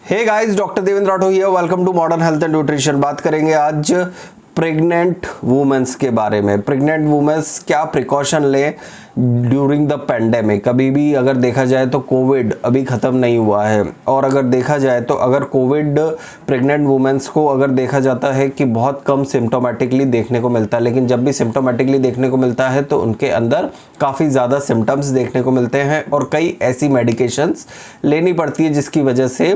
Hey guys, doctor Devendra Rathore here. Welcome to modern health and nutrition. बात करेंगे आज pregnant womens के बारे में। प्रेग्नेंट वुमेन्स क्या प्रिकॉशन लें ड्यूरिंग द पेंडेमिक। अभी भी अगर देखा जाए तो कोविड अभी ख़त्म नहीं हुआ है, और अगर देखा जाए तो अगर कोविड प्रेग्नेंट वुमेन्स को अगर देखा जाता है कि बहुत कम सिम्टोमेटिकली देखने को मिलता है, लेकिन जब भी सिम्टोमेटिकली देखने को मिलता है तो उनके अंदर काफ़ी ज़्यादा सिम्टम्स देखने को मिलते हैं और कई ऐसी मेडिकेशंस लेनी पड़ती है जिसकी वजह से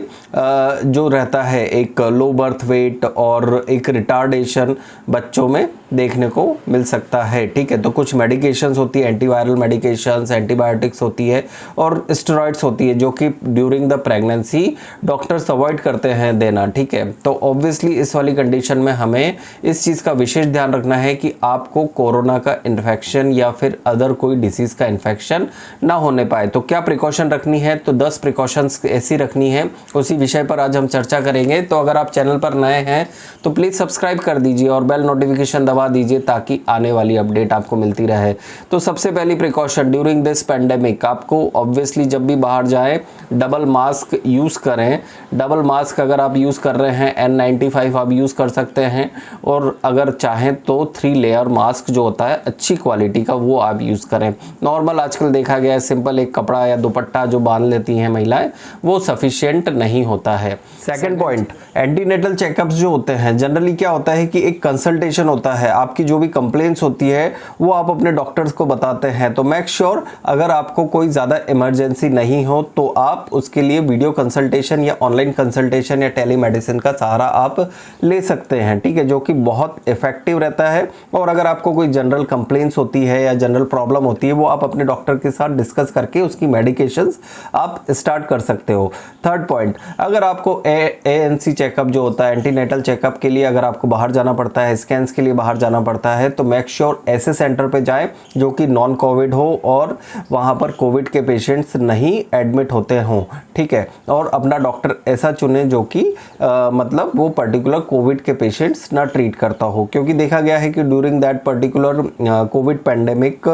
जो रहता है एक लो बर्थ वेट और एक रिटार्डेशन बच्चों में देखने को मिल सकता है। ठीक है, तो कुछ मेडिकेशंस होती है, एंटीवायरल मेडिकेशंस, एंटीबायोटिक्स होती है और स्टेरॉइड्स होती है, जो कि during the pregnancy doctors avoid करते हैं देना। ठीक है, तो ऑब्वियसली इस वाली कंडीशन में हमें इस चीज़ का विशेष ध्यान रखना है कि आपको कोरोना का इन्फेक्शन या फिर अदर कोई डिसीज़ का इन्फेक्शन ना होने पाए। तो क्या प्रिकॉशन रखनी है, तो 10 प्रिकॉशंस ऐसी रखनी है, उसी विषय पर आज हम चर्चा करेंगे। तो अगर आप चैनल पर नए हैं तो प्लीज़ सब्सक्राइब कर दीजिए और बेल नोटिफिकेशन दबा दीजिए ताकि आने वाली अपडेट आपको मिलती रहे। तो सबसे पहली प्रिकॉशन ड्यूरिंग दिस पेंडेमिक, आपको ऑब्वियसली जब भी बाहर जाएं डबल मास्क यूज़ करें। डबल मास्क अगर आप यूज़ कर रहे हैं N95 आप यूज़ कर सकते हैं, और अगर चाहें तो 3 लेयर मास्क जो होता है अच्छी क्वालिटी का वो आप यूज़ करें। नॉर्मल आजकल देखा गया है सिंपल एक कपड़ा या दुपट्टा जो बांध लेती हैं महिलाएं, वो सफिशिएंट नहीं होता है। सेकंड पॉइंट, एंटीनेटल चेकअप्स जो होते हैं, जनरली क्या होता है कि एक कंसल्टेशन होता है, आपकी जो भी कंप्लेंट्स होती है वो आप अपने डॉक्टर्स को बताते हैं। तो मेक श्योर अगर आपको कोई ज़्यादा इमरजेंसी नहीं हो तो आप उसके लिए वीडियो कंसल्टेशन या ऑनलाइन कंसल्टेशन या टेलीमेडिसिन का सहारा आप ले सकते हैं। ठीक है, जो कि बहुत इफेक्टिव रहता है। और अगर आपको कोई जनरल कंप्लेंट्स होती है या जनरल प्रॉब्लम होती है वो आप अपने डॉक्टर के साथ डिस्कस करके उसकी मेडिकेशंस आप स्टार्ट कर सकते हो। थर्ड पॉइंट, अगर आपको ANC चेकअप जो होता है एंटीनेटल चेकअप के लिए अगर आपको बाहर जाना पड़ता है, स्कैन्स के लिए बाहर जाना पड़ता है, तो मेक श्योर ऐसे सेंटर पे जाएं जो कि नॉन कोविड हो और वहाँ पर कोविड के पेशेंट्स नहीं एडमिट होते हों। ठीक है, और अपना डॉक्टर ऐसा चुने जो कि मतलब वो पर्टिकुलर कोविड के पेशेंट्स ना ट्रीट करता हो, क्योंकि देखा गया है कि during that particular Covid pandemic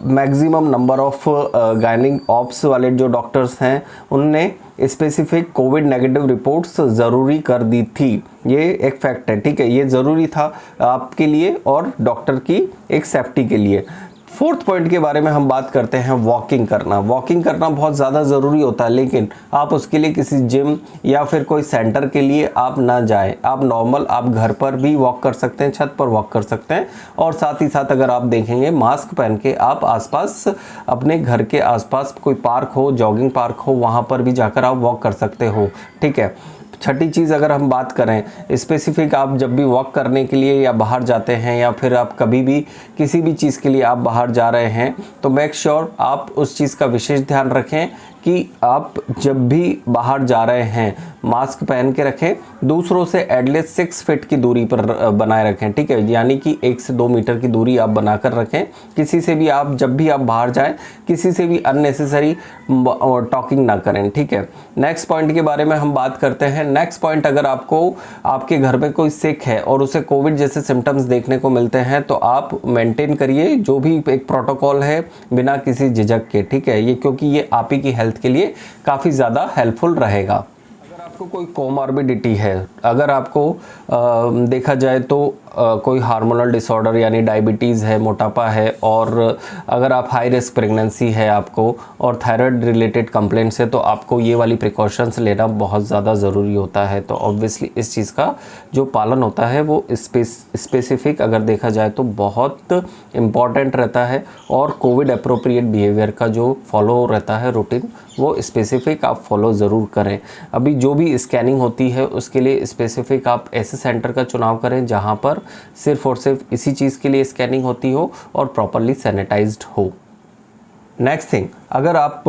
maximum number of gynaec ops वाले जो डॉक्टर्स हैं उनने स्पेसिफिक कोविड नेगेटिव रिपोर्ट्स ज़रूरी कर दी थी। ये एक फैक्ट है। ठीक है, ये ज़रूरी था आपके लिए और डॉक्टर की एक सेफ्टी के लिए। फोर्थ पॉइंट के बारे में हम बात करते हैं, वॉकिंग करना। वॉकिंग करना बहुत ज़्यादा ज़रूरी होता है, लेकिन आप उसके लिए किसी जिम या फिर कोई सेंटर के लिए आप ना जाएं। आप नॉर्मल आप घर पर भी वॉक कर सकते हैं, छत पर वॉक कर सकते हैं, और साथ ही साथ अगर आप देखेंगे मास्क पहन के आप आसपास अपने घर के आसपास कोई पार्क हो, जॉगिंग पार्क हो, वहाँ पर भी जाकर आप वॉक कर सकते हो। ठीक है, छठी चीज़ अगर हम बात करें स्पेसिफिक, आप जब भी वॉक करने के लिए या बाहर जाते हैं या फिर आप कभी भी किसी भी चीज़ के लिए आप बाहर जा रहे हैं, तो मेक श्योर आप उस चीज़ का विशेष ध्यान रखें कि आप जब भी बाहर जा रहे हैं मास्क पहन के रखें, दूसरों से एटलीस्ट 6 फीट की दूरी पर बनाए रखें। ठीक है, यानी कि 1 से 2 मीटर की दूरी आप बनाकर रखें। किसी से भी आप जब भी आप बाहर जाएं किसी से भी अननेसेसरी टॉकिंग ना करें। ठीक है, नेक्स्ट पॉइंट के बारे में हम बात करते हैं। नेक्स्ट पॉइंट, अगर आपको आपके घर में कोई सिक है और उसे कोविड जैसे सिम्टम्स देखने को मिलते हैं तो आप मेंटेन करिए जो भी एक प्रोटोकॉल है बिना किसी झिझक के। ठीक है, ये क्योंकि ये आप ही की हेल्थ के लिए काफ़ी ज़्यादा हेल्पफुल रहेगा। अगर आपको कोई कोमॉर्बिडिटी है, अगर आपको देखा जाए तो कोई हार्मोनल डिसऑर्डर यानी डायबिटीज़ है, मोटापा है, और अगर आप हाई रिस्क प्रेगनेंसी है आपको और थायराइड रिलेटेड कंप्लेंट्स है, तो आपको ये वाली प्रिकॉशंस लेना बहुत ज़्यादा ज़रूरी होता है। तो ऑब्वियसली इस चीज़ का जो पालन होता है वो स्पेसिफिक अगर देखा जाए तो बहुत इम्पॉर्टेंट रहता है, और कोविड अप्रोप्रिएट बिहेवियर का जो फॉलो रहता है रूटीन वो स्पेसिफिक आप फॉलो ज़रूर करें। अभी जो भी स्कैनिंग होती है उसके लिए स्पेसिफिक आप ऐसे सेंटर का चुनाव करें जहाँ पर सिर्फ और सिर्फ इसी चीज़ के लिए स्कैनिंग होती हो और प्रॉपरली सैनिटाइज्ड हो। नेक्स्ट थिंग, अगर आप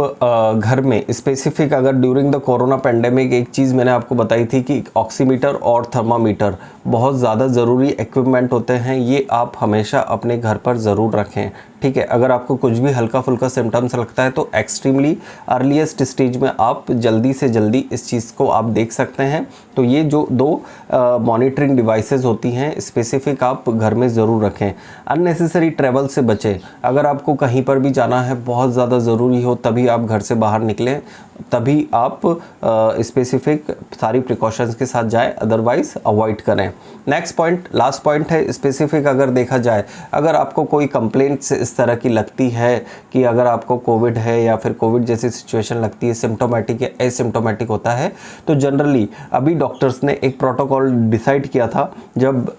घर में स्पेसिफिक अगर ड्यूरिंग द कोरोना पेंडेमिक एक चीज़ मैंने आपको बताई थी कि ऑक्सीमीटर और थर्मामीटर बहुत ज़्यादा ज़रूरी इक्विपमेंट होते हैं, ये आप हमेशा अपने घर पर ज़रूर रखें। ठीक है, अगर आपको कुछ भी हल्का फुल्का सिम्टम्स लगता है तो एक्सट्रीमली अर्लीस्ट स्टेज में आप जल्दी से जल्दी इस चीज़ को आप देख सकते हैं। तो ये जो 2 मॉनिटरिंग डिवाइसेस होती हैं स्पेसिफिक आप घर में ज़रूर रखें। अननेसेसरी ट्रैवल से बचें। अगर आपको कहीं पर भी जाना है बहुत ज़्यादा ज़रूरी हो तभी आप घर से बाहर निकलें, तभी आप स्पेसिफिक सारी प्रिकॉशंस के साथ जाएं, अदरवाइज अवॉइड करें। नेक्स्ट पॉइंट, लास्ट पॉइंट है स्पेसिफिक। अगर देखा जाए, अगर आपको कोई कंप्लेंट्स इस तरह की लगती है कि अगर आपको कोविड है या फिर कोविड जैसी सिचुएशन लगती है, सिम्टोमेटिक या एसिम्टोमेटिक होता है, तो जनरली अभी डॉक्टर्स ने एक प्रोटोकॉल डिसाइड किया था जब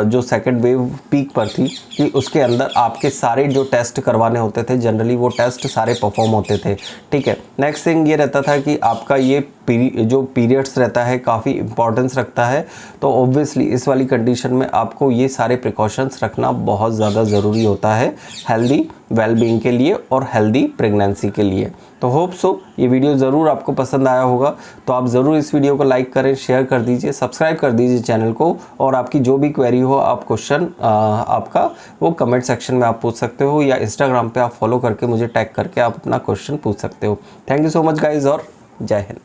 जो सेकेंड वेव पीक पर थी, कि उसके अंदर आपके सारे जो टेस्ट करवाने होते थे, जनरली वो टेस्ट सारे परफॉर्म होते थे। ठीक है, नेक्स्ट थिंग ये रहता था कि आपका ये जो पीरियड्स रहता है काफ़ी इंपॉर्टेंस रखता है, तो ऑब्वियसली इस वाली कंडीशन में आपको ये सारे प्रिकॉशंस रखना बहुत ज़्यादा ज़रूरी होता है हेल्दी वेलबींग के लिए और हेल्दी प्रेगनेंसी के लिए। तो होप सो ये वीडियो ज़रूर आपको पसंद आया होगा, तो आप ज़रूर इस वीडियो को लाइक करें, शेयर कर दीजिए, सब्सक्राइब कर दीजिए चैनल को, और आपकी जो भी क्वेरी हो, आप क्वेश्चन आपका वो कमेंट सेक्शन में आप पूछ सकते हो, या इंस्टाग्राम पे आप फॉलो करके मुझे टैग करके आप अपना क्वेश्चन पूछ सकते हो। Thank you so much guys, और जय हिंद।